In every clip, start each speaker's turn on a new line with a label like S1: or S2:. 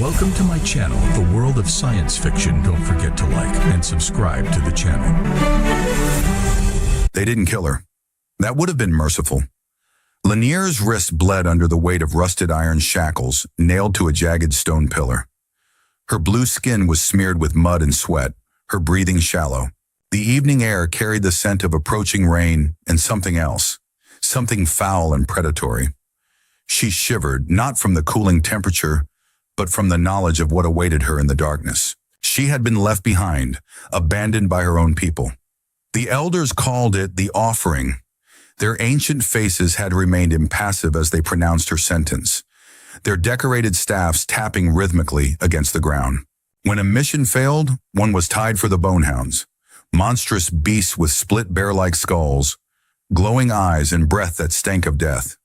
S1: Welcome to my channel, The World of Science Fiction. Don't forget to like and subscribe to the channel.
S2: They didn't kill her. That would have been merciful. Lanier's wrist bled under the weight of rusted iron shackles nailed to a jagged stone pillar. Her blue skin was smeared with mud and sweat, her breathing shallow. The evening air carried the scent of approaching rain and something else, something foul and predatory. She shivered, not from the cooling temperature, but from the knowledge of what awaited her in the darkness. She had been left behind, abandoned by her own people. The elders called it the offering. Their ancient faces had remained impassive as they pronounced her sentence, their decorated staffs tapping rhythmically against the ground. When a mission failed, one was tied for the bonehounds, monstrous beasts with split bear-like skulls, glowing eyes and breath that stank of death.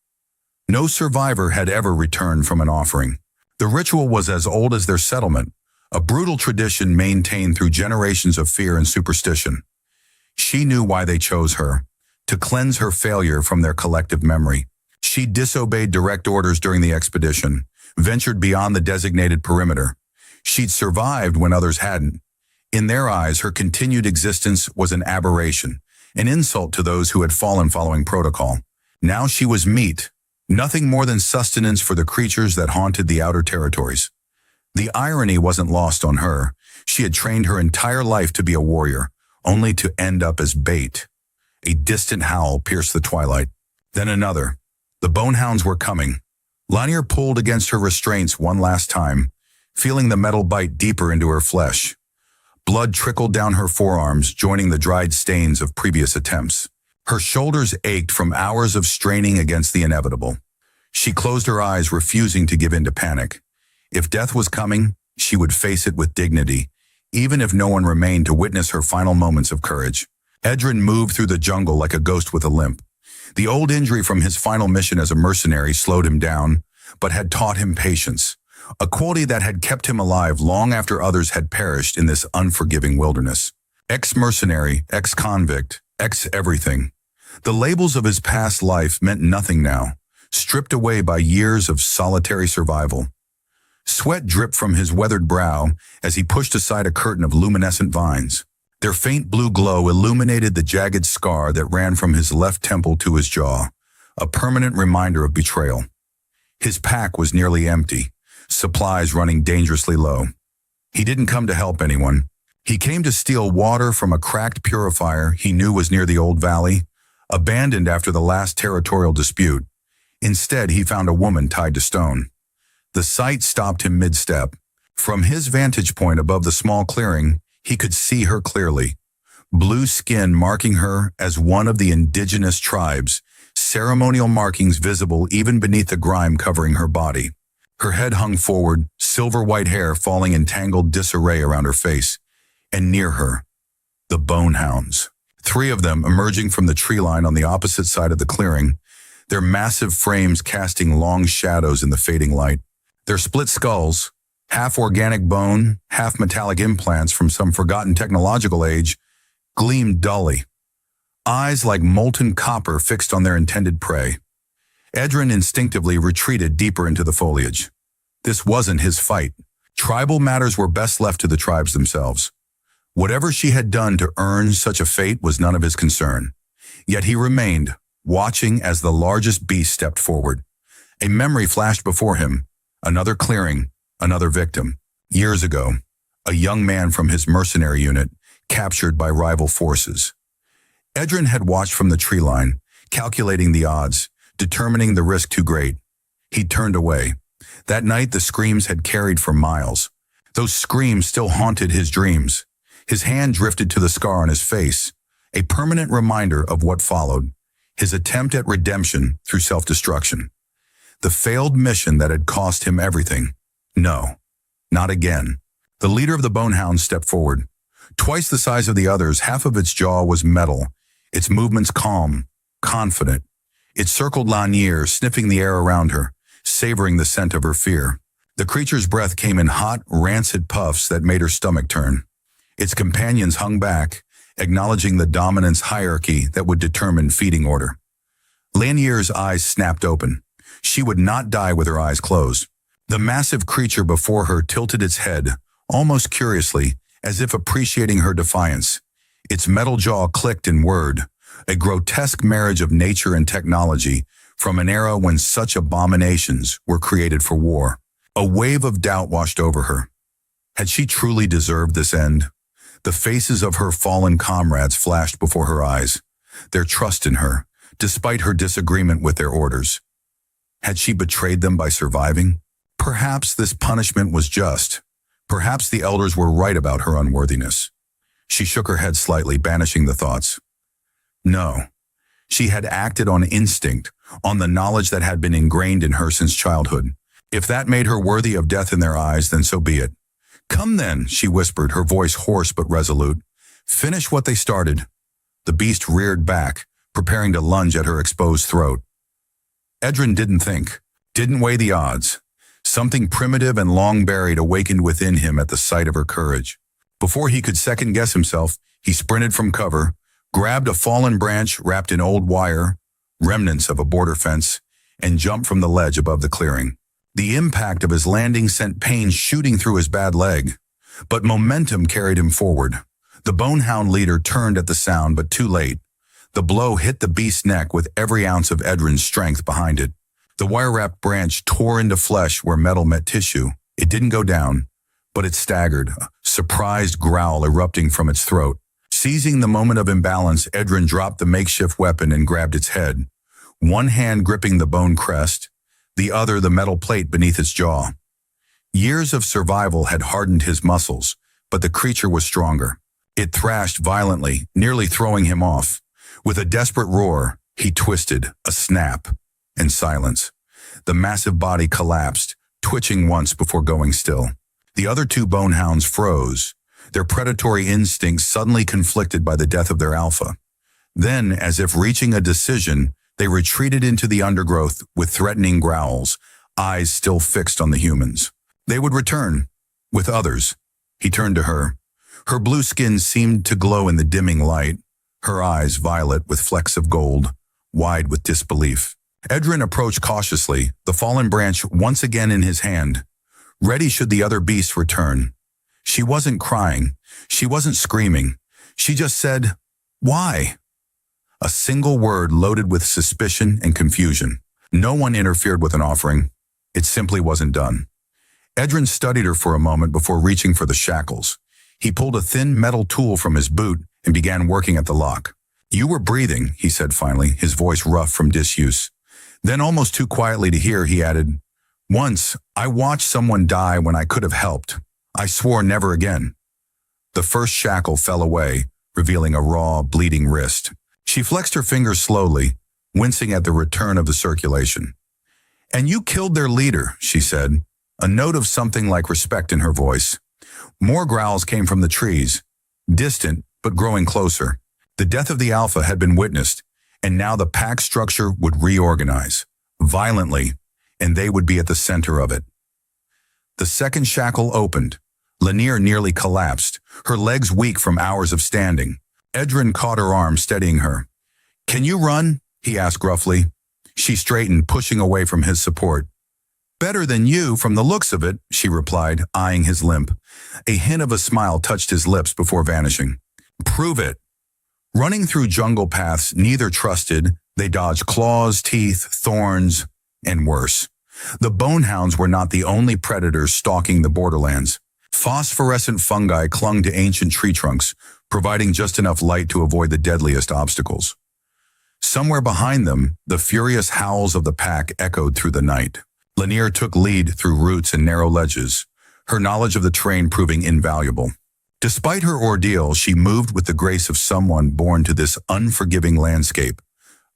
S2: No survivor had ever returned from an offering. The ritual was as old as their settlement, a brutal tradition maintained through generations of fear and superstition. She knew why they chose her, to cleanse her failure from their collective memory. She disobeyed direct orders during the expedition, ventured beyond the designated perimeter. She'd survived when others hadn't. In their eyes, her continued existence was an aberration, an insult to those who had fallen following protocol. Now she was meat, nothing more than sustenance for the creatures that haunted the outer territories. The irony wasn't lost on her. She had trained her entire life to be a warrior, only to end up as bait. A distant howl pierced the twilight. Then another. The bonehounds were coming. Lanier pulled against her restraints one last time, feeling the metal bite deeper into her flesh. Blood trickled down her forearms, joining the dried stains of previous attempts. Her shoulders ached from hours of straining against the inevitable. She closed her eyes, refusing to give in to panic. If death was coming, she would face it with dignity, even if no one remained to witness her final moments of courage. Edrin moved through the jungle like a ghost with a limp. The old injury from his final mission as a mercenary slowed him down, but had taught him patience, a quality that had kept him alive long after others had perished in this unforgiving wilderness. Ex-mercenary, ex-convict, ex-everything. The labels of his past life meant nothing now, stripped away by years of solitary survival. Sweat dripped from his weathered brow as he pushed aside a curtain of luminescent vines. Their faint blue glow illuminated the jagged scar that ran from his left temple to his jaw, a permanent reminder of betrayal. His pack was nearly empty, supplies running dangerously low. He didn't come to help anyone. He came to steal water from a cracked purifier he knew was near the old valley, abandoned after the last territorial dispute. Instead, he found a woman tied to stone. The sight stopped him mid-step. From his vantage point above the small clearing, he could see her clearly. Blue skin marking her as one of the indigenous tribes, ceremonial markings visible even beneath the grime covering her body. Her head hung forward, silver-white hair falling in tangled disarray around her face. And near her, the bonehounds. 3 of them emerging from the tree line on the opposite side of the clearing, their massive frames casting long shadows in the fading light. Their split skulls, half organic bone, half metallic implants from some forgotten technological age, gleamed dully. Eyes like molten copper fixed on their intended prey. Edrin instinctively retreated deeper into the foliage. This wasn't his fight. Tribal matters were best left to the tribes themselves. Whatever she had done to earn such a fate was none of his concern. Yet he remained, watching as the largest beast stepped forward. A memory flashed before him. Another clearing, another victim. Years ago, a young man from his mercenary unit, captured by rival forces. Edrin had watched from the tree line, calculating the odds, determining the risk too great. He turned away. That night, the screams had carried for miles. Those screams still haunted his dreams. His hand drifted to the scar on his face, a permanent reminder of what followed, his attempt at redemption through self-destruction. The failed mission that had cost him everything. No, not again. The leader of the bonehounds stepped forward. Twice the size of the others, half of its jaw was metal, its movements calm, confident. It circled Lanier, sniffing the air around her, savoring the scent of her fear. The creature's breath came in hot, rancid puffs that made her stomach turn. Its companions hung back, acknowledging the dominance hierarchy that would determine feeding order. Lanier's eyes snapped open. She would not die with her eyes closed. The massive creature before her tilted its head, almost curiously, as if appreciating her defiance. Its metal jaw clicked in word, a grotesque marriage of nature and technology from an era when such abominations were created for war. A wave of doubt washed over her. Had she truly deserved this end? The faces of her fallen comrades flashed before her eyes, their trust in her, despite her disagreement with their orders. Had she betrayed them by surviving? Perhaps this punishment was just. Perhaps the elders were right about her unworthiness. She shook her head slightly, banishing the thoughts. No. She had acted on instinct, on the knowledge that had been ingrained in her since childhood. If that made her worthy of death in their eyes, then so be it. Come then, she whispered, her voice hoarse but resolute. Finish what they started. The beast reared back, preparing to lunge at her exposed throat. Edrin didn't think, didn't weigh the odds. Something primitive and long buried awakened within him at the sight of her courage. Before he could second-guess himself, he sprinted from cover, grabbed a fallen branch wrapped in old wire, remnants of a border fence, and jumped from the ledge above the clearing. The impact of his landing sent pain shooting through his bad leg, but momentum carried him forward. The bonehound leader turned at the sound, but too late. The blow hit the beast's neck with every ounce of Edrin's strength behind it. The wire-wrapped branch tore into flesh where metal met tissue. It didn't go down, but it staggered, a surprised growl erupting from its throat. Seizing the moment of imbalance, Edrin dropped the makeshift weapon and grabbed its head, one hand gripping the bone crest, the other the metal plate beneath its jaw. Years of survival had hardened his muscles, but the creature was stronger. It thrashed violently, nearly throwing him off. With a desperate roar, he twisted, a snap, and silence. The massive body collapsed, twitching once before going still. The other two bonehounds froze, their predatory instincts suddenly conflicted by the death of their alpha. Then, as if reaching a decision, they retreated into the undergrowth with threatening growls, eyes still fixed on the humans. They would return, with others. He turned to her. Her blue skin seemed to glow in the dimming light, her eyes violet with flecks of gold, wide with disbelief. Edrin approached cautiously, the fallen branch once again in his hand, ready should the other beasts return. She wasn't crying. She wasn't screaming. She just said, "Why?" A single word loaded with suspicion and confusion. No one interfered with an offering. It simply wasn't done. Edrin studied her for a moment before reaching for the shackles. He pulled a thin metal tool from his boot and began working at the lock. "You were breathing," he said finally, his voice rough from disuse. Then, almost too quietly to hear, he added, "Once, I watched someone die when I could have helped. I swore never again." The first shackle fell away, revealing a raw, bleeding wrist. She flexed her fingers slowly, wincing at the return of the circulation. "And you killed their leader," she said, a note of something like respect in her voice. More growls came from the trees, distant but growing closer. The death of the alpha had been witnessed, and now the pack structure would reorganize, violently, and they would be at the center of it. The second shackle opened. Lanier nearly collapsed, her legs weak from hours of standing. Edrin caught her arm, steadying her. "Can you run?" he asked gruffly. She straightened, pushing away from his support. "Better than you, from the looks of it," she replied, eyeing his limp. A hint of a smile touched his lips before vanishing. "Prove it." Running through jungle paths neither trusted, they dodged claws, teeth, thorns, and worse. The bonehounds were not the only predators stalking the borderlands. Phosphorescent fungi clung to ancient tree trunks, providing just enough light to avoid the deadliest obstacles. Somewhere behind them, the furious howls of the pack echoed through the night. Lanier took lead through roots and narrow ledges, her knowledge of the terrain proving invaluable. Despite her ordeal, she moved with the grace of someone born to this unforgiving landscape,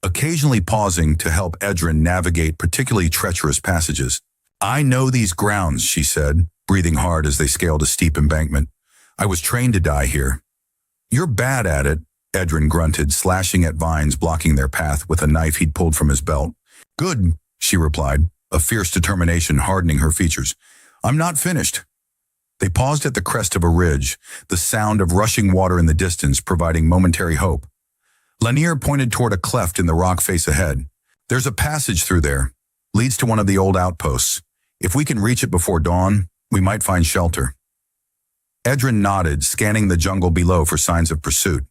S2: occasionally pausing to help Edrin navigate particularly treacherous passages. "I know these grounds," she said, breathing hard as they scaled a steep embankment. "I was trained to die here." "You're bad at it," Edrin grunted, slashing at vines blocking their path with a knife he'd pulled from his belt. "Good," she replied, a fierce determination hardening her features. "I'm not finished." They paused at the crest of a ridge, the sound of rushing water in the distance providing momentary hope. Lanier pointed toward a cleft in the rock face ahead. "There's a passage through there. Leads to one of the old outposts. If we can reach it before dawn, we might find shelter. Edrin nodded, scanning the jungle below for signs of pursuit.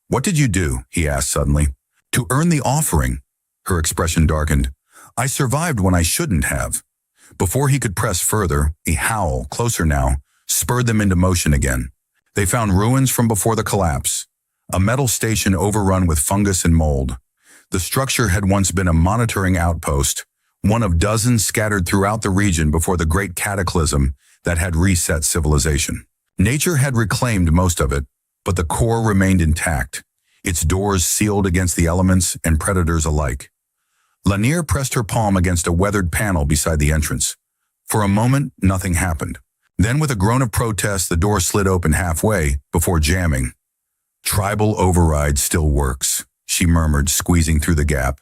S2: What did you do? He asked suddenly. To earn the offering. Her expression darkened. I survived when I shouldn't have. Before he could press further, a howl, closer now, spurred them into motion again. They found ruins from before the collapse. A metal station overrun with fungus and mold. The structure had once been a monitoring outpost, one of dozens scattered throughout the region before the great cataclysm that had reset civilization. Nature had reclaimed most of it, but the core remained intact, its doors sealed against the elements and predators alike. Lanier pressed her palm against a weathered panel beside the entrance. For a moment, nothing happened. Then with a groan of protest, the door slid open halfway before jamming. Tribal override still works, she murmured, squeezing through the gap.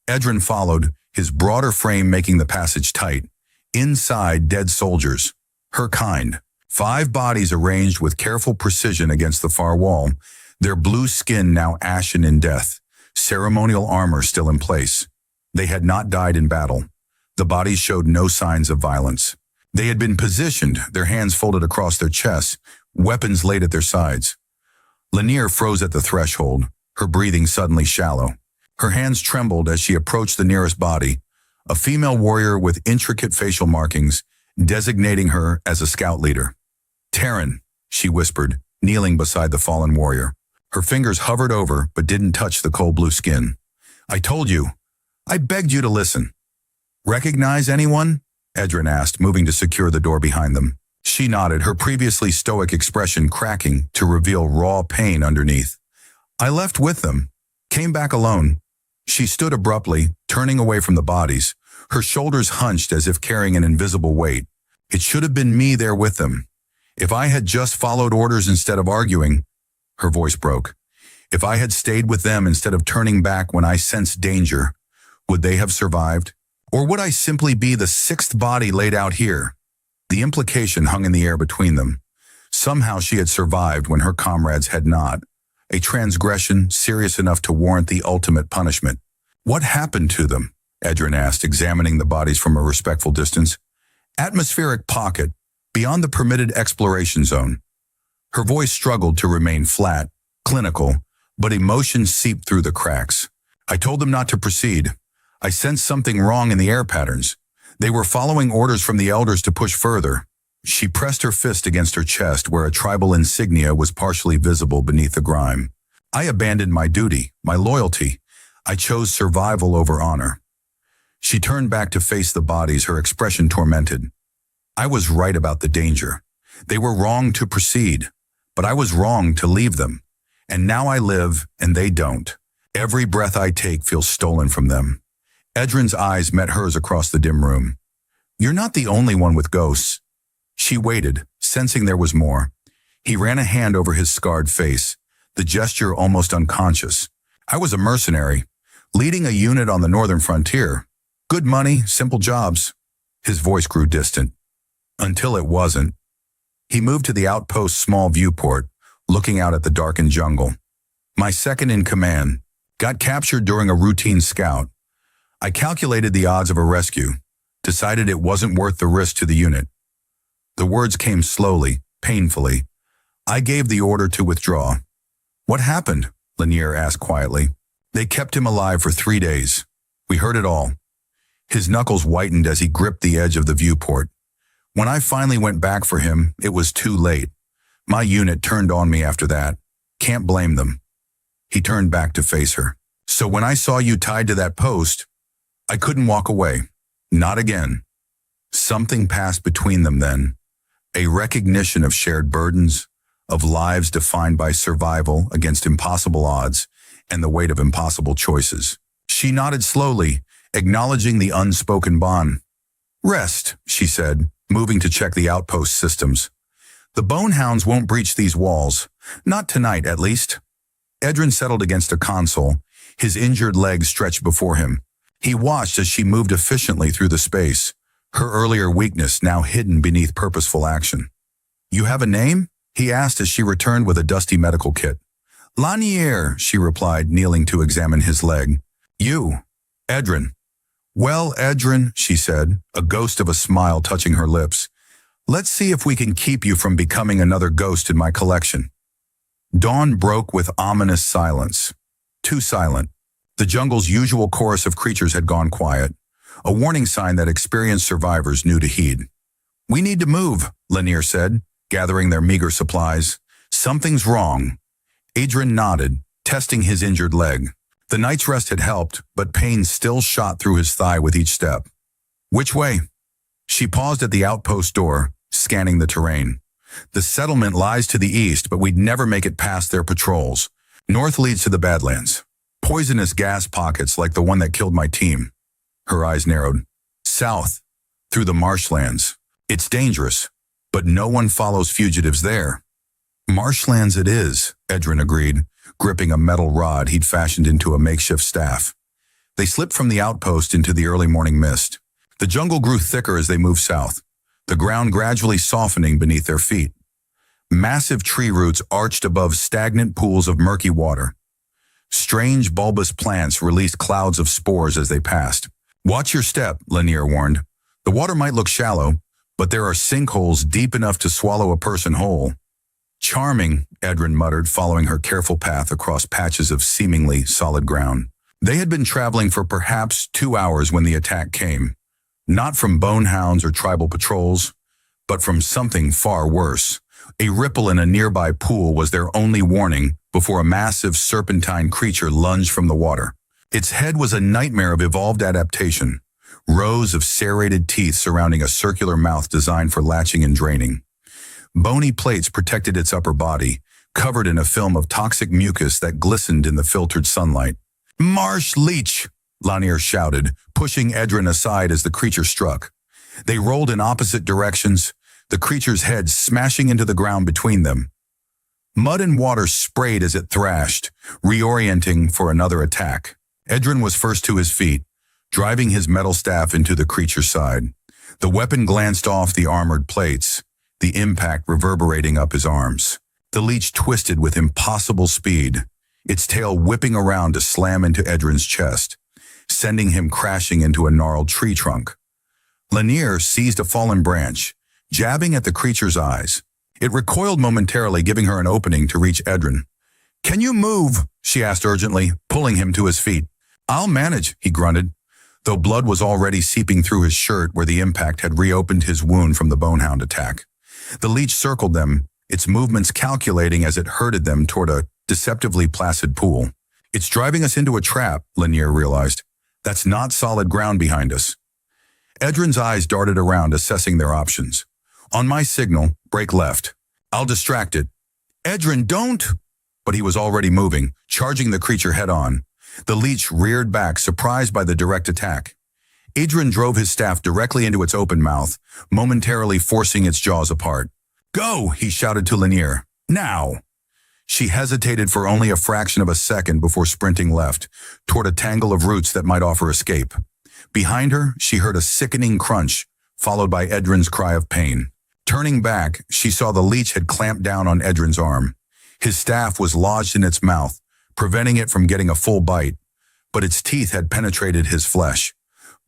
S2: Edrin followed, his broader frame making the passage tight. Inside, dead soldiers. Her kind. 5 bodies arranged with careful precision against the far wall, their blue skin now ashen in death, ceremonial armor still in place. They had not died in battle. The bodies showed no signs of violence. They had been positioned, their hands folded across their chests, weapons laid at their sides. Lanier froze at the threshold, her breathing suddenly shallow. Her hands trembled as she approached the nearest body, a female warrior with intricate facial markings, designating her as a scout leader. Terran, she whispered, kneeling beside the fallen warrior. Her fingers hovered over but didn't touch the cold blue skin. I told you. I begged you to listen. Recognize anyone? Edrin asked, moving to secure the door behind them. She nodded, her previously stoic expression cracking to reveal raw pain underneath. I left with them. Came back alone. She stood abruptly, turning away from the bodies, her shoulders hunched as if carrying an invisible weight. It should have been me there with them. If I had just followed orders instead of arguing, her voice broke. If I had stayed with them instead of turning back when I sensed danger, would they have survived? Or would I simply be the 6th body laid out here? The implication hung in the air between them. Somehow she had survived when her comrades had not. A transgression serious enough to warrant the ultimate punishment. What happened to them? Edrin asked, examining the bodies from a respectful distance. Atmospheric pocket, beyond the permitted exploration zone. Her voice struggled to remain flat, clinical, but emotion seeped through the cracks. I told them not to proceed. I sensed something wrong in the air patterns. They were following orders from the elders to push further. She pressed her fist against her chest where a tribal insignia was partially visible beneath the grime. I abandoned my duty, my loyalty. I chose survival over honor. She turned back to face the bodies, her expression tormented. I was right about the danger. They were wrong to proceed, but I was wrong to leave them. And now I live, and they don't. Every breath I take feels stolen from them. Edrin's eyes met hers across the dim room. You're not the only one with ghosts. She waited, sensing there was more. He ran a hand over his scarred face, the gesture almost unconscious. I was a mercenary, leading a unit on the northern frontier. Good money, simple jobs. His voice grew distant. Until it wasn't. He moved to the outpost's small viewport, looking out at the darkened jungle. My second in command, got captured during a routine scout. I calculated the odds of a rescue, decided it wasn't worth the risk to the unit. The words came slowly, painfully. I gave the order to withdraw. What happened? Lanier asked quietly. They kept him alive for 3 days. We heard it all. His knuckles whitened as he gripped the edge of the viewport. When I finally went back for him, it was too late. My unit turned on me after that. Can't blame them. He turned back to face her. So when I saw you tied to that post, I couldn't walk away. Not again. Something passed between them then. A recognition of shared burdens, of lives defined by survival against impossible odds and the weight of impossible choices. She nodded slowly, acknowledging the unspoken bond. Rest, she said, moving to check the outpost systems. The bonehounds won't breach these walls. Not tonight, at least. Edrin settled against a console, his injured legs stretched before him. He watched as she moved efficiently through the space, her earlier weakness now hidden beneath purposeful action. You have a name? He asked as she returned with a dusty medical kit. Lanier, she replied, kneeling to examine his leg. You, Edrin. "Well, Edrin," she said, a ghost of a smile touching her lips, "let's see if we can keep you from becoming another ghost in my collection." Dawn broke with ominous silence. Too silent. The jungle's usual chorus of creatures had gone quiet, a warning sign that experienced survivors knew to heed. "We need to move," Lanier said, gathering their meager supplies. "Something's wrong." Adrian nodded, testing his injured leg. The night's rest had helped, but pain still shot through his thigh with each step. "Which way?" She paused at the outpost door, scanning the terrain. "The settlement lies to the east, but we'd never make it past their patrols. North leads to the Badlands. Poisonous gas pockets like the one that killed my team." Her eyes narrowed. "South, through the marshlands. It's dangerous, but no one follows fugitives there." "Marshlands it is," Edrin agreed, gripping a metal rod he'd fashioned into a makeshift staff. They slipped from the outpost into the early morning mist. The jungle grew thicker as they moved south, the ground gradually softening beneath their feet. Massive tree roots arched above stagnant pools of murky water. Strange bulbous plants released clouds of spores as they passed. "Watch your step," Lanier warned. "The water might look shallow, but there are sinkholes deep enough to swallow a person whole." "Charming," Edrin muttered, following her careful path across patches of seemingly solid ground. They had been traveling for perhaps 2 hours when the attack came. Not from bonehounds or tribal patrols, but from something far worse. A ripple in a nearby pool was their only warning before a massive serpentine creature lunged from the water. Its head was a nightmare of evolved adaptation, rows of serrated teeth surrounding a circular mouth designed for latching and draining. Bony plates protected its upper body, covered in a film of toxic mucus that glistened in the filtered sunlight. "Marsh leech!" Lanier shouted, pushing Edrin aside as the creature struck. They rolled in opposite directions, the creature's head smashing into the ground between them. Mud and water sprayed as it thrashed, reorienting for another attack. Edrin was first to his feet, driving his metal staff into the creature's side. The weapon glanced off the armored plates, the impact reverberating up his arms. The leech twisted with impossible speed, its tail whipping around to slam into Edrin's chest, sending him crashing into a gnarled tree trunk. Lanier seized a fallen branch, jabbing at the creature's eyes. It recoiled momentarily, giving her an opening to reach Edrin. "Can you move?" she asked urgently, pulling him to his feet. "I'll manage," he grunted, though blood was already seeping through his shirt where the impact had reopened his wound from the bonehound attack. The leech circled them, its movements calculating as it herded them toward a deceptively placid pool. "It's driving us into a trap," Lanier realized. "That's not solid ground behind us." Edrin's eyes darted around, assessing their options. "On my signal, break left. I'll distract it." "Edrin, don't!" But he was already moving, charging the creature head-on. The leech reared back, surprised by the direct attack. Adrian drove his staff directly into its open mouth, momentarily forcing its jaws apart. "Go!" he shouted to Lanier. "Now!" She hesitated for only a fraction of a second before sprinting left, toward a tangle of roots that might offer escape. Behind her, she heard a sickening crunch, followed by Edrin's cry of pain. Turning back, she saw the leech had clamped down on Edrin's arm. His staff was lodged in its mouth, preventing it from getting a full bite, but its teeth had penetrated his flesh.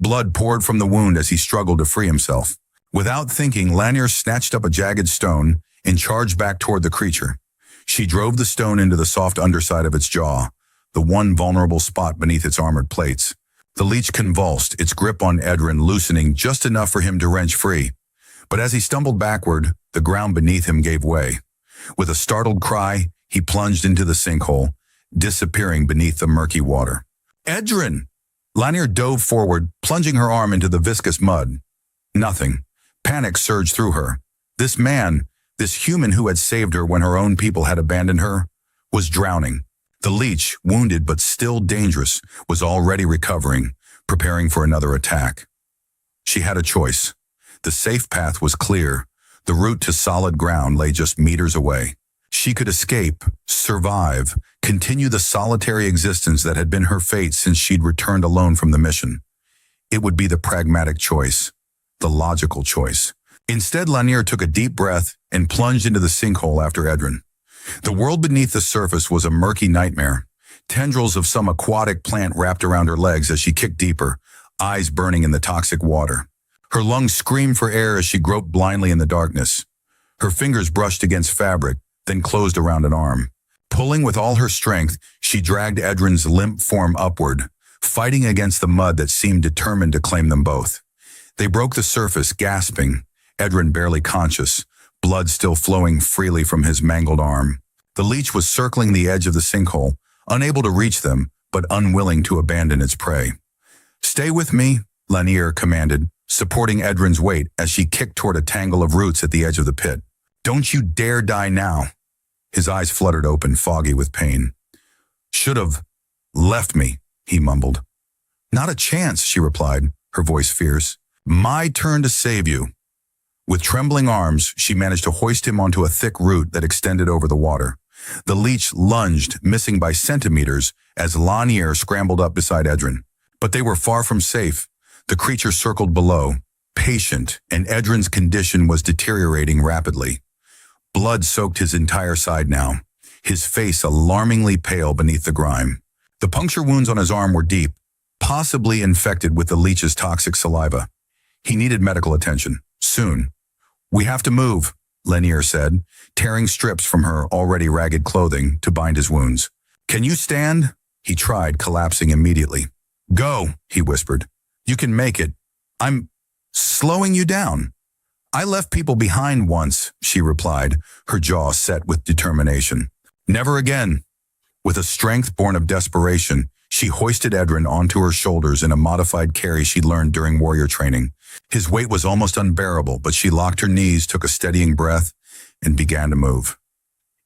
S2: Blood poured from the wound as he struggled to free himself. Without thinking, Lanier snatched up a jagged stone and charged back toward the creature. She drove the stone into the soft underside of its jaw, the one vulnerable spot beneath its armored plates. The leech convulsed, its grip on Edrin loosening just enough for him to wrench free. But as he stumbled backward, the ground beneath him gave way. With a startled cry, he plunged into the sinkhole, disappearing beneath the murky water. "Edrin!" Lanier dove forward, plunging her arm into the viscous mud. Nothing. Panic surged through her. This man, this human who had saved her when her own people had abandoned her, was drowning. The leech, wounded but still dangerous, was already recovering, preparing for another attack. She had a choice. The safe path was clear. The route to solid ground lay just meters away. She could escape, survive, continue the solitary existence that had been her fate since she'd returned alone from the mission. It would be the pragmatic choice, the logical choice. Instead, Lanier took a deep breath and plunged into the sinkhole after Edrin. The world beneath the surface was a murky nightmare. Tendrils of some aquatic plant wrapped around her legs as she kicked deeper, eyes burning in the toxic water. Her lungs screamed for air as she groped blindly in the darkness. Her fingers brushed against fabric, then closed around an arm. Pulling with all her strength, she dragged Edrin's limp form upward, fighting against the mud that seemed determined to claim them both. They broke the surface, gasping, Edrin barely conscious, blood still flowing freely from his mangled arm. The leech was circling the edge of the sinkhole, unable to reach them, but unwilling to abandon its prey. "Stay with me," Lanier commanded, supporting Edrin's weight as she kicked toward a tangle of roots at the edge of the pit. "Don't you dare die now." His eyes fluttered open, foggy with pain. "Should have left me," he mumbled. "Not a chance," she replied, her voice fierce. "My turn to save you." With trembling arms, she managed to hoist him onto a thick root that extended over the water. The leech lunged, missing by centimeters, as Lanier scrambled up beside Edrin. But they were far from safe. The creature circled below, patient, and Edrin's condition was deteriorating rapidly. Blood soaked his entire side now, his face alarmingly pale beneath the grime. The puncture wounds on his arm were deep, possibly infected with the leech's toxic saliva. He needed medical attention, soon. "We have to move," Lanier said, tearing strips from her already ragged clothing to bind his wounds. "Can you stand?" He tried, collapsing immediately. "Go," he whispered. "You can make it. I'm slowing you down." "I left people behind once," she replied, her jaw set with determination. "Never again." With a strength born of desperation, she hoisted Edrin onto her shoulders in a modified carry she'd learned during warrior training. His weight was almost unbearable, but she locked her knees, took a steadying breath, and began to move.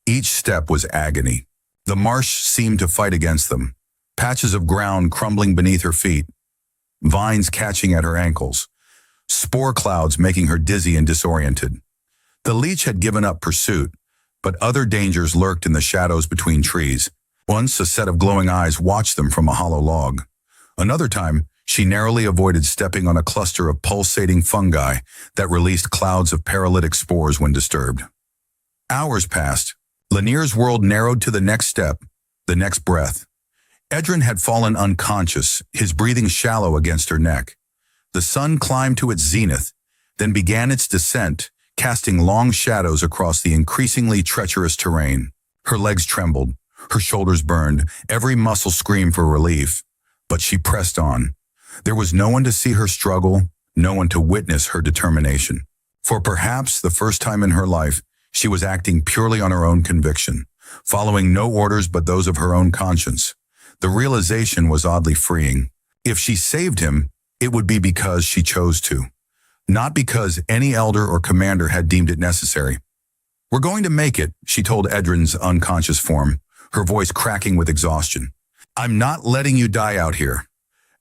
S2: Each step was agony. The marsh seemed to fight against them, patches of ground crumbling beneath her feet, vines catching at her ankles, spore clouds making her dizzy and disoriented. The leech had given up pursuit, but other dangers lurked in the shadows between trees. Once, a set of glowing eyes watched them from a hollow log. Another time, she narrowly avoided stepping on a cluster of pulsating fungi that released clouds of paralytic spores when disturbed. Hours passed. Lanier's world narrowed to the next step, the next breath. Edrin had fallen unconscious, his breathing shallow against her neck. The sun climbed to its zenith, then began its descent, casting long shadows across the increasingly treacherous terrain. Her legs trembled, her shoulders burned, every muscle screamed for relief. But she pressed on. There was no one to see her struggle, no one to witness her determination. For perhaps the first time in her life, she was acting purely on her own conviction, following no orders but those of her own conscience. The realization was oddly freeing. If she saved him, it would be because she chose to, not because any elder or commander had deemed it necessary. "We're going to make it," she told Edrin's unconscious form, her voice cracking with exhaustion. "I'm not letting you die out here."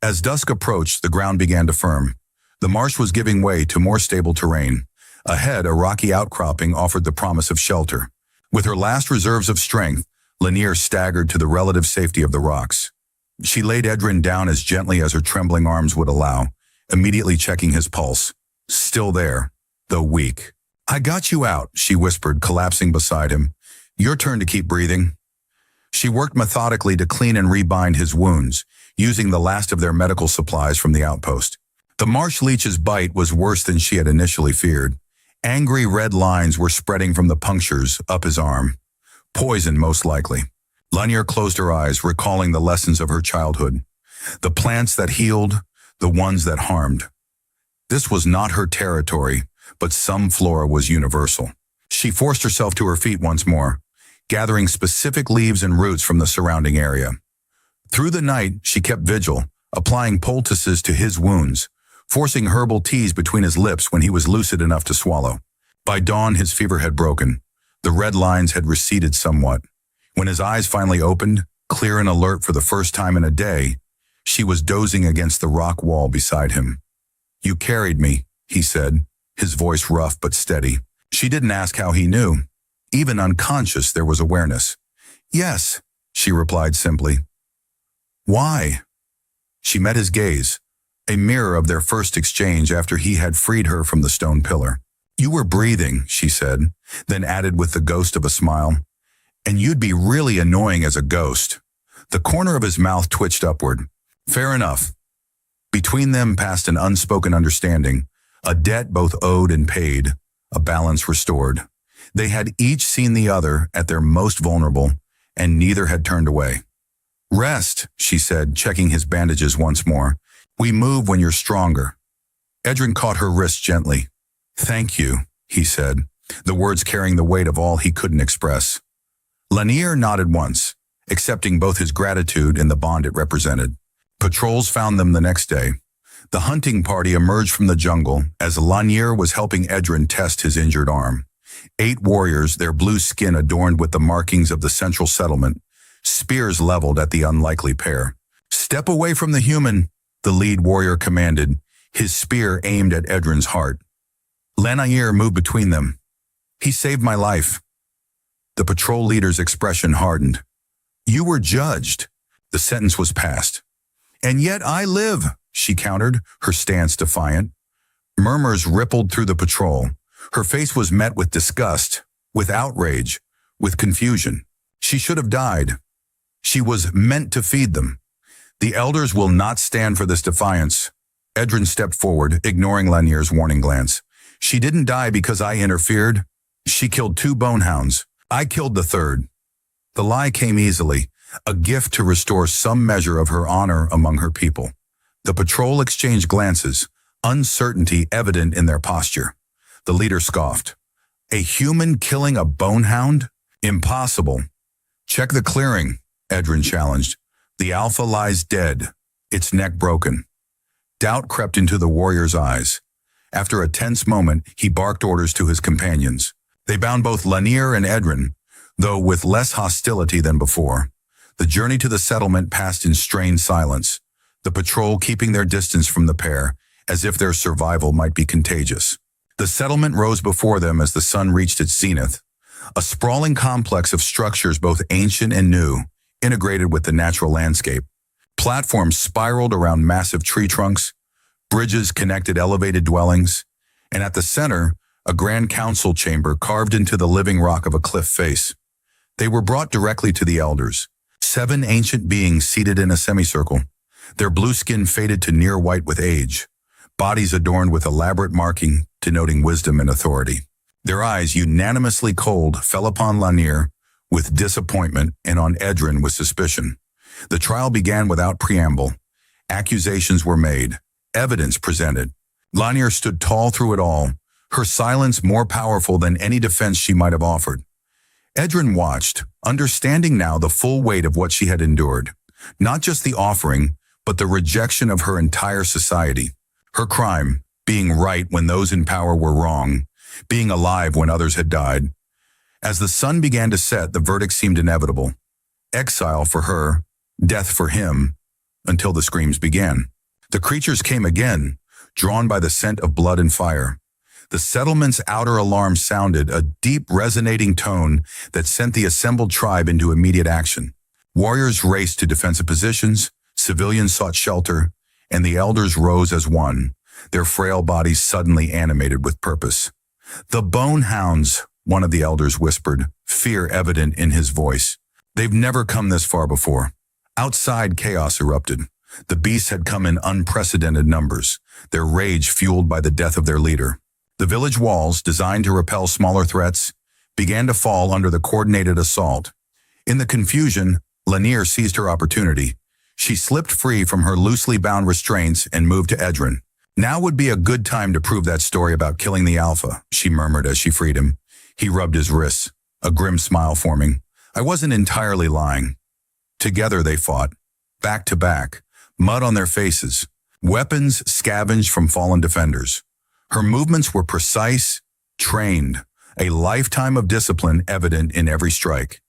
S2: As dusk approached, the ground began to firm. The marsh was giving way to more stable terrain. Ahead, a rocky outcropping offered the promise of shelter. With her last reserves of strength, Lanier staggered to the relative safety of the rocks. She laid Edrin down as gently as her trembling arms would allow, immediately checking his pulse. Still there, though weak. "I got you out," she whispered, collapsing beside him. "Your turn to keep breathing." She worked methodically to clean and rebind his wounds, using the last of their medical supplies from the outpost. The marsh leech's bite was worse than she had initially feared. Angry red lines were spreading from the punctures up his arm. Poison, most likely. Lanier closed her eyes, recalling the lessons of her childhood. The plants that healed, the ones that harmed. This was not her territory, but some flora was universal. She forced herself to her feet once more, gathering specific leaves and roots from the surrounding area. Through the night, she kept vigil, applying poultices to his wounds, forcing herbal teas between his lips when he was lucid enough to swallow. By dawn, his fever had broken. The red lines had receded somewhat. When his eyes finally opened, clear and alert for the first time in a day, she was dozing against the rock wall beside him. "You carried me," he said, his voice rough but steady. She didn't ask how he knew. Even unconscious, there was awareness. "Yes," she replied simply. "Why?" She met his gaze, a mirror of their first exchange after he had freed her from the stone pillar. "You were breathing," she said, then added with the ghost of a smile, "and you'd be really annoying as a ghost." The corner of his mouth twitched upward. "Fair enough." Between them passed an unspoken understanding, a debt both owed and paid, a balance restored. They had each seen the other at their most vulnerable, and neither had turned away. "Rest," she said, checking his bandages once more. "We move when you're stronger." Edrin caught her wrist gently. "Thank you," he said, the words carrying the weight of all he couldn't express. Lanier nodded once, accepting both his gratitude and the bond it represented. Patrols found them the next day. The hunting party emerged from the jungle as Lanier was helping Edrin test his injured arm. 8 warriors, their blue skin adorned with the markings of the central settlement, spears leveled at the unlikely pair. "Step away from the human," the lead warrior commanded, his spear aimed at Edrin's heart. Lanier moved between them. "He saved my life." The patrol leader's expression hardened. "You were judged." The sentence was passed. "And yet I live," she countered, her stance defiant. Murmurs rippled through the patrol. Her face was met with disgust, with outrage, with confusion. She should have died. She was meant to feed them. "The elders will not stand for this defiance." Edrin stepped forward, ignoring Lanier's warning glance. "She didn't die because I interfered. She killed 2 bonehounds. I killed the 3rd. The lie came easily, a gift to restore some measure of her honor among her people. The patrol exchanged glances, uncertainty evident in their posture. The leader scoffed. "A human killing a bonehound? Impossible." "Check the clearing," Edrin challenged. "The alpha lies dead, its neck broken." Doubt crept into the warrior's eyes. After a tense moment, he barked orders to his companions. They bound both Lanier and Edrin, though with less hostility than before. The journey to the settlement passed in strained silence, the patrol keeping their distance from the pair, as if their survival might be contagious. The settlement rose before them as the sun reached its zenith, a sprawling complex of structures both ancient and new, integrated with the natural landscape. Platforms spiraled around massive tree trunks, bridges connected elevated dwellings, and at the center, a grand council chamber carved into the living rock of a cliff face. They were brought directly to the elders, 7 ancient beings seated in a semicircle, their blue skin faded to near white with age, bodies adorned with elaborate marking denoting wisdom and authority. Their eyes, unanimously cold, fell upon Lanier with disappointment and on Edrin with suspicion. The trial began without preamble. Accusations were made, evidence presented. Lanier stood tall through it all, her silence more powerful than any defense she might have offered. Edrin watched, understanding now the full weight of what she had endured. Not just the offering, but the rejection of her entire society. Her crime, being right when those in power were wrong, being alive when others had died. As the sun began to set, the verdict seemed inevitable. Exile for her, death for him, until the screams began. The creatures came again, drawn by the scent of blood and fire. The settlement's outer alarm sounded, a deep, resonating tone that sent the assembled tribe into immediate action. Warriors raced to defensive positions, civilians sought shelter, and the elders rose as one, their frail bodies suddenly animated with purpose. "The Bonehounds," one of the elders whispered, fear evident in his voice. "They've never come this far before." Outside, chaos erupted. The beasts had come in unprecedented numbers, their rage fueled by the death of their leader. The village walls, designed to repel smaller threats, began to fall under the coordinated assault. In the confusion, Lanier seized her opportunity. She slipped free from her loosely bound restraints and moved to Edrin. "Now would be a good time to prove that story about killing the Alpha," she murmured as she freed him. He rubbed his wrists, a grim smile forming. "I wasn't entirely lying." Together they fought, back to back, mud on their faces, weapons scavenged from fallen defenders. Her movements were precise, trained, a lifetime of discipline evident in every strike.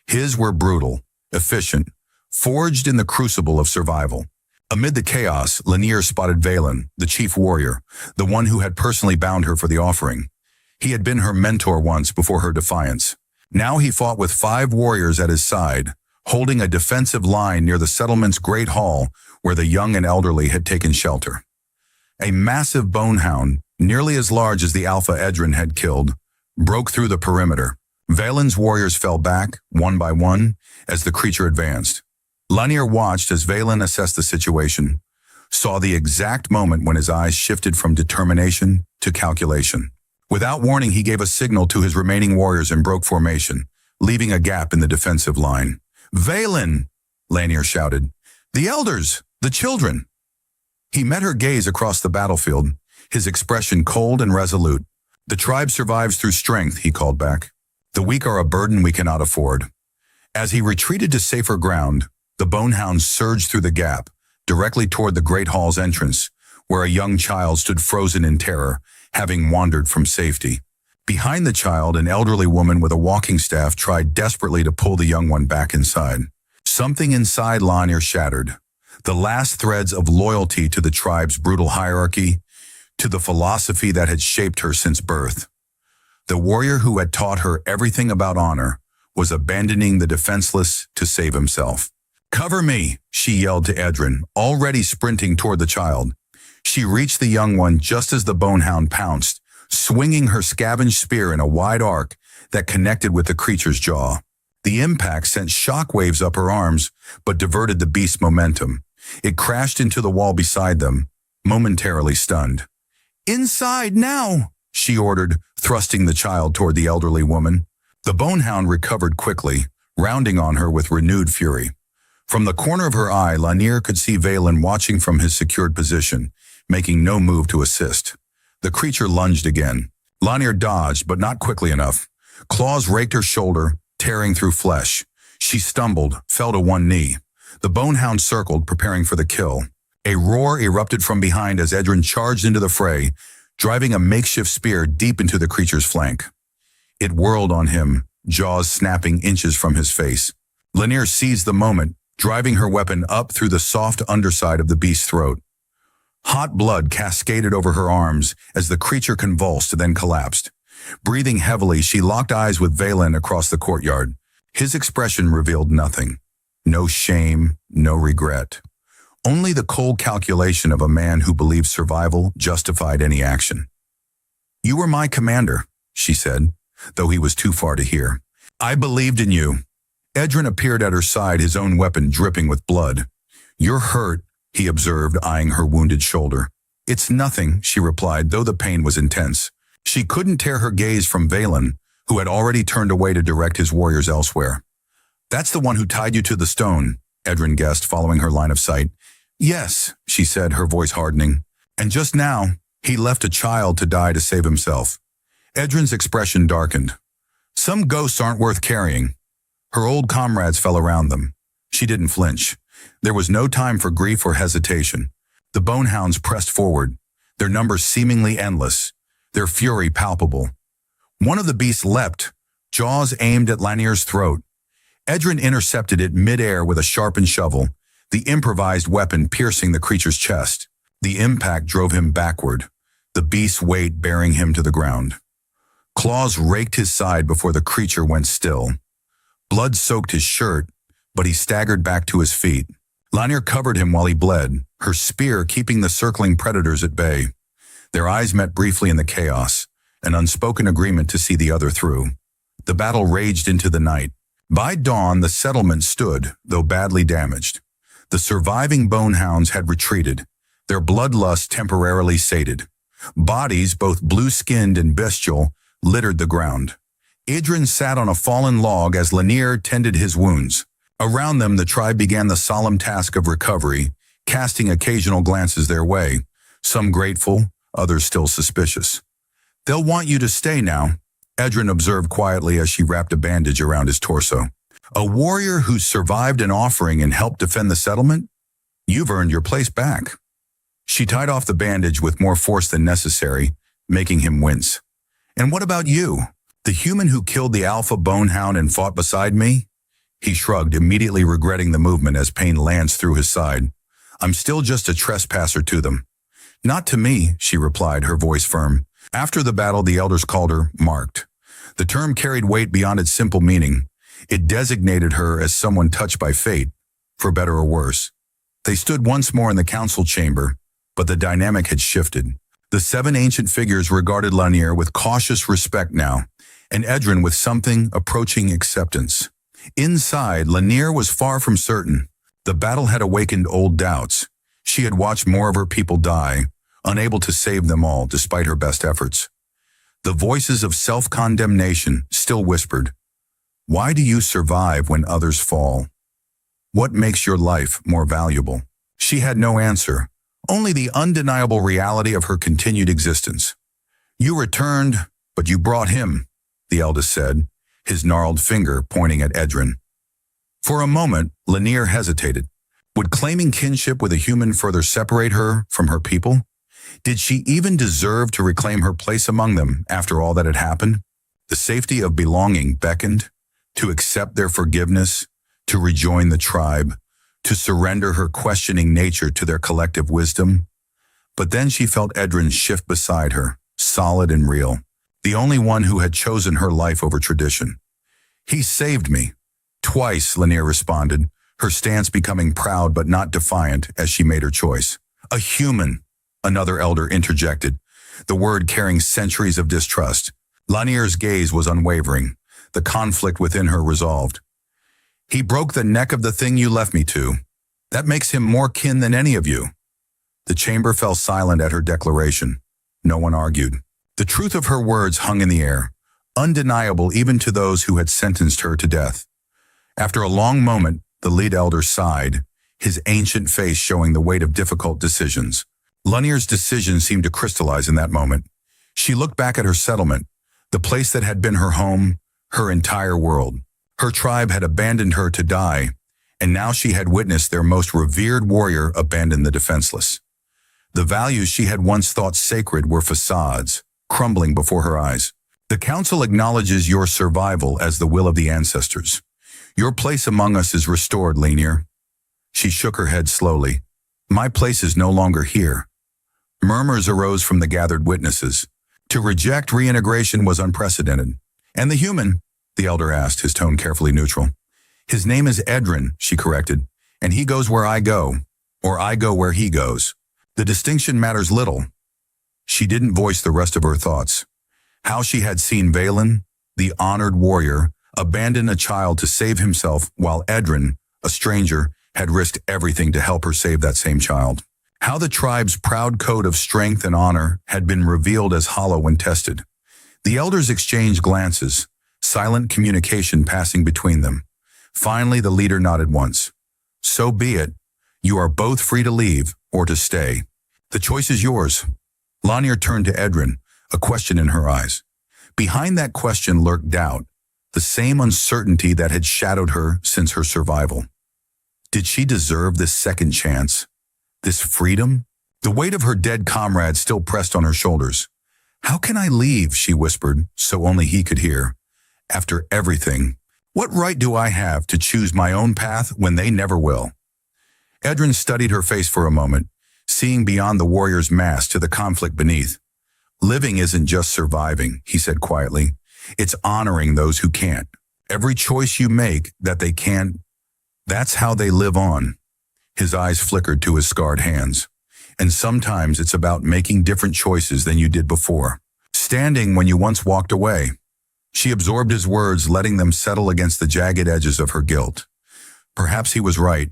S2: His were brutal, efficient, forged in the crucible of survival. Amid the chaos, Lanier spotted Valen, the chief warrior, the one who had personally bound her for the offering. He had been her mentor once before her defiance. Now he fought with 5 warriors at his side, holding a defensive line near the settlement's great hall where the young and elderly had taken shelter. A massive bonehound, nearly as large as the Alpha Edrin had killed, broke through the perimeter. Valen's warriors fell back, one by one, as the creature advanced. Lanier watched as Valen assessed the situation. saw the exact moment when his eyes shifted from determination to calculation. Without warning, he gave a signal to his remaining warriors and broke formation, leaving a gap in the defensive line. "Valen!" Lanier shouted. "The elders! The children!" He met her gaze across the battlefield, his expression cold and resolute. "The tribe survives through strength," he called back. "The weak are a burden we cannot afford." As he retreated to safer ground, the bonehound surged through the gap, directly toward the Great Hall's entrance, where a young child stood frozen in terror, having wandered from safety. Behind the child, an elderly woman with a walking staff tried desperately to pull the young one back inside. Something inside Lanier shattered. The last threads of loyalty to the tribe's brutal hierarchy, to the philosophy that had shaped her since birth. The warrior who had taught her everything about honor was abandoning the defenseless to save himself. "Cover me," she yelled to Edrin, already sprinting toward the child. She reached the young one just as the bonehound pounced, swinging her scavenged spear in a wide arc that connected with the creature's jaw. The impact sent shockwaves up her arms, but diverted the beast's momentum. It crashed into the wall beside them, momentarily stunned. "Inside now," she ordered, thrusting the child toward the elderly woman. The bonehound recovered quickly, rounding on her with renewed fury. From the corner of her eye, Lanier could see Valen watching from his secured position, making no move to assist. The creature lunged again. Lanier dodged, but not quickly enough. Claws raked her shoulder, tearing through flesh. She stumbled, fell to one knee. The bonehound circled, preparing for the kill. A roar erupted from behind as Edrin charged into the fray, driving a makeshift spear deep into the creature's flank. It whirled on him, jaws snapping inches from his face. Lanier seized the moment, driving her weapon up through the soft underside of the beast's throat. Hot blood cascaded over her arms as the creature convulsed, then collapsed. Breathing heavily, she locked eyes with Valen across the courtyard. His expression revealed nothing. No shame, no regret. Only the cold calculation of a man who believed survival justified any action. "You were my commander," she said, though he was too far to hear. "I believed in you." Edrin appeared at her side, his own weapon dripping with blood. "You're hurt," he observed, eyeing her wounded shoulder. "It's nothing," she replied, though the pain was intense. She couldn't tear her gaze from Valen, who had already turned away to direct his warriors elsewhere. "That's the one who tied you to the stone," Edrin guessed, following her line of sight. "Yes," she said, her voice hardening. "And just now, he left a child to die to save himself." Edrin's expression darkened. "Some ghosts aren't worth carrying." Her old comrades fell around them. She didn't flinch. There was no time for grief or hesitation. The bonehounds pressed forward, their numbers seemingly endless, their fury palpable. One of the beasts leapt, jaws aimed at Lanier's throat. Edrin intercepted it mid-air with a sharpened shovel, the improvised weapon piercing the creature's chest. The impact drove him backward, the beast's weight bearing him to the ground. Claws raked his side before the creature went still. Blood soaked his shirt, but he staggered back to his feet. Lanier covered him while he bled, her spear keeping the circling predators at bay. Their eyes met briefly in the chaos, an unspoken agreement to see the other through. The battle raged into the night. By dawn, the settlement stood, though badly damaged. The surviving bonehounds had retreated, their bloodlust temporarily sated. Bodies, both blue-skinned and bestial, littered the ground. Edrin sat on a fallen log as Lanier tended his wounds. Around them, the tribe began the solemn task of recovery, casting occasional glances their way, some grateful, others still suspicious. "They'll want you to stay now," Edrin observed quietly as she wrapped a bandage around his torso. "A warrior who survived an offering and helped defend the settlement? You've earned your place back." She tied off the bandage with more force than necessary, making him wince. "And what about you? The human who killed the alpha bonehound and fought beside me?" He shrugged, immediately regretting the movement as pain lanced through his side. "I'm still just a trespasser to them." "Not to me," she replied, her voice firm. After the battle, the elders called her marked. The term carried weight beyond its simple meaning. It designated her as someone touched by fate, for better or worse. They stood once more in the council chamber, but the dynamic had shifted. The 7 ancient figures regarded Lanier with cautious respect now, and Edrin with something approaching acceptance. Inside, Lanier was far from certain. The battle had awakened old doubts. She had watched more of her people die, unable to save them all despite her best efforts. The voices of self-condemnation still whispered, "Why do you survive when others fall? What makes your life more valuable?" She had no answer, only the undeniable reality of her continued existence. "You returned, but you brought him," the eldest said, his gnarled finger pointing at Edrin. For a moment, Lanier hesitated. Would claiming kinship with a human further separate her from her people? Did she even deserve to reclaim her place among them after all that had happened? The safety of belonging beckoned, to accept their forgiveness, to rejoin the tribe, to surrender her questioning nature to their collective wisdom. But then she felt Edrin shift beside her, solid and real, the only one who had chosen her life over tradition. "He saved me." Twice, Lanier responded, her stance becoming proud but not defiant as she made her choice. "A human," another elder interjected, the word carrying centuries of distrust. Lanier's gaze was unwavering, the conflict within her resolved. "He broke the neck of the thing you left me to. That makes him more kin than any of you." The chamber fell silent at her declaration. No one argued. The truth of her words hung in the air, undeniable even to those who had sentenced her to death. After a long moment, the lead elder sighed, his ancient face showing the weight of difficult decisions. Lanier's decision seemed to crystallize in that moment. She looked back at her settlement, the place that had been her home, her entire world. Her tribe had abandoned her to die, and now she had witnessed their most revered warrior abandon the defenseless. The values she had once thought sacred were facades, crumbling before her eyes. "The Council acknowledges your survival as the will of the ancestors. Your place among us is restored, Lanier." She shook her head slowly. "My place is no longer here." Murmurs arose from the gathered witnesses. To reject reintegration was unprecedented. "And the human?" the elder asked, his tone carefully neutral. "His name is Edrin," she corrected, "and he goes where I go, or I go where he goes. The distinction matters little." She didn't voice the rest of her thoughts. How she had seen Valen, the honored warrior, abandon a child to save himself while Edrin, a stranger, had risked everything to help her save that same child. How the tribe's proud code of strength and honor had been revealed as hollow when tested. The elders exchanged glances, silent communication passing between them. Finally, the leader nodded once. "So be it. You are both free to leave or to stay. The choice is yours." Lanier turned to Edrin, a question in her eyes. Behind that question lurked doubt, the same uncertainty that had shadowed her since her survival. Did she deserve this second chance? This freedom? The weight of her dead comrade still pressed on her shoulders. "How can I leave?" she whispered, so only he could hear. "After everything, what right do I have to choose my own path when they never will?" Edrin studied her face for a moment, seeing beyond the warrior's mask to the conflict beneath. "Living isn't just surviving," he said quietly. "It's honoring those who can't. Every choice you make that they can't, that's how they live on." His eyes flickered to his scarred hands. "And sometimes it's about making different choices than you did before. Standing when you once walked away." She absorbed his words, letting them settle against the jagged edges of her guilt. Perhaps he was right.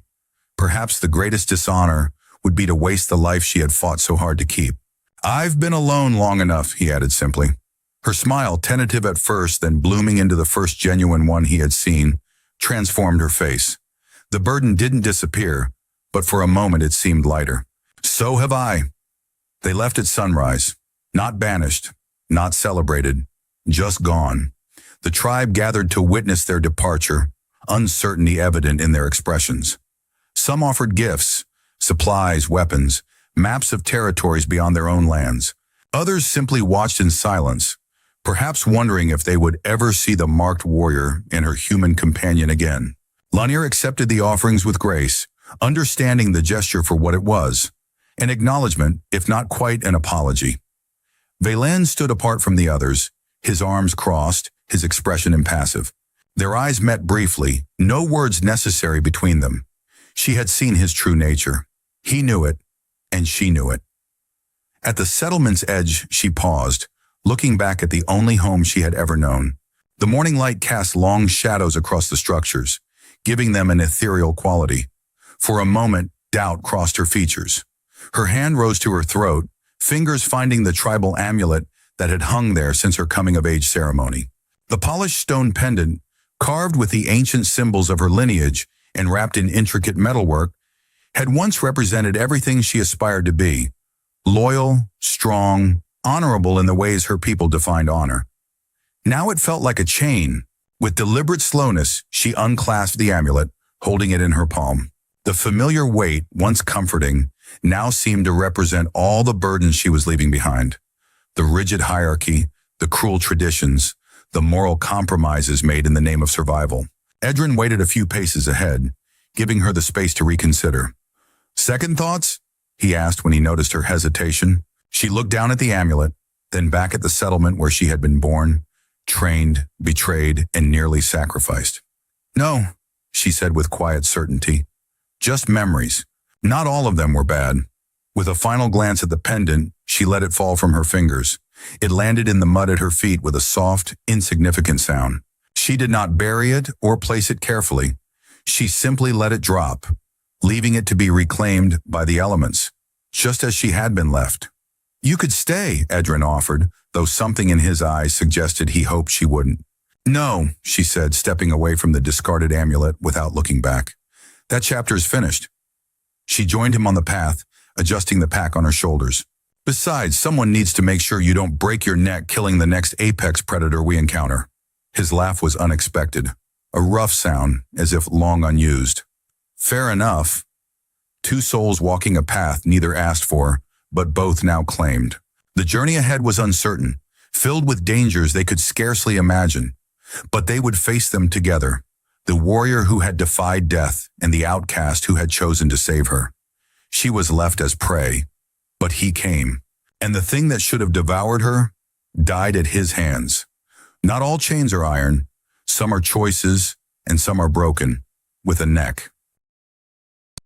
S2: Perhaps the greatest dishonor would be to waste the life she had fought so hard to keep. "I've been alone long enough," he added simply. Her smile, tentative at first, then blooming into the first genuine one he had seen, transformed her face. The burden didn't disappear, but for a moment it seemed lighter. "So have I." They left at sunrise, not banished, not celebrated, just gone. The tribe gathered to witness their departure, uncertainty evident in their expressions. Some offered gifts, supplies, weapons, maps of territories beyond their own lands. Others simply watched in silence, perhaps wondering if they would ever see the marked warrior and her human companion again. Lanier accepted the offerings with grace, understanding the gesture for what it was, an acknowledgement, if not quite an apology. Valen stood apart from the others, his arms crossed, his expression impassive. Their eyes met briefly, no words necessary between them. She had seen his true nature. He knew it, and she knew it. At the settlement's edge, she paused, looking back at the only home she had ever known. The morning light cast long shadows across the structures, giving them an ethereal quality. For a moment, Doubt crossed her features. Her hand rose to her throat, fingers finding the tribal amulet that had hung there since her coming-of-age ceremony. The polished stone pendant, carved with the ancient symbols of her lineage and wrapped in intricate metalwork, had once represented everything she aspired to be: loyal, strong, honorable in the ways her people defined honor. Now it felt like a chain. With deliberate slowness, she unclasped the amulet, holding it in her palm. The familiar weight, once comforting, now seemed to represent all the burdens she was leaving behind. The rigid hierarchy, the cruel traditions, the moral compromises made in the name of survival. Edrin waited a few paces ahead, giving her the space to reconsider. "Second thoughts?" he asked when he noticed her hesitation. She looked down at the amulet, then back at the settlement where she had been born, trained, betrayed, and nearly sacrificed. "No," she said with quiet certainty. "Just memories. Not all of them were bad." With a final glance at the pendant, she let it fall from her fingers. It landed in the mud at her feet with a soft, insignificant sound. She did not bury it or place it carefully. She simply let it drop, leaving it to be reclaimed by the elements, just as she had been left. "You could stay," Edrin offered, though something in his eyes suggested he hoped she wouldn't. "No," she said, stepping away from the discarded amulet without looking back. "That chapter is finished." She joined him on the path, adjusting the pack on her shoulders. "Besides, someone needs to make sure you don't break your neck killing the next apex predator we encounter." His laugh was unexpected, a rough sound, as if long unused. "Fair enough." Two souls walking a path neither asked for, but both now claimed. The journey ahead was uncertain, filled with dangers they could scarcely imagine, but they would face them together. The warrior who had defied death and the outcast who had chosen to save her. She was left as prey, but he came, and the thing that should have devoured her died at his hands. Not all chains are iron. Some are choices, and some are broken, with a neck.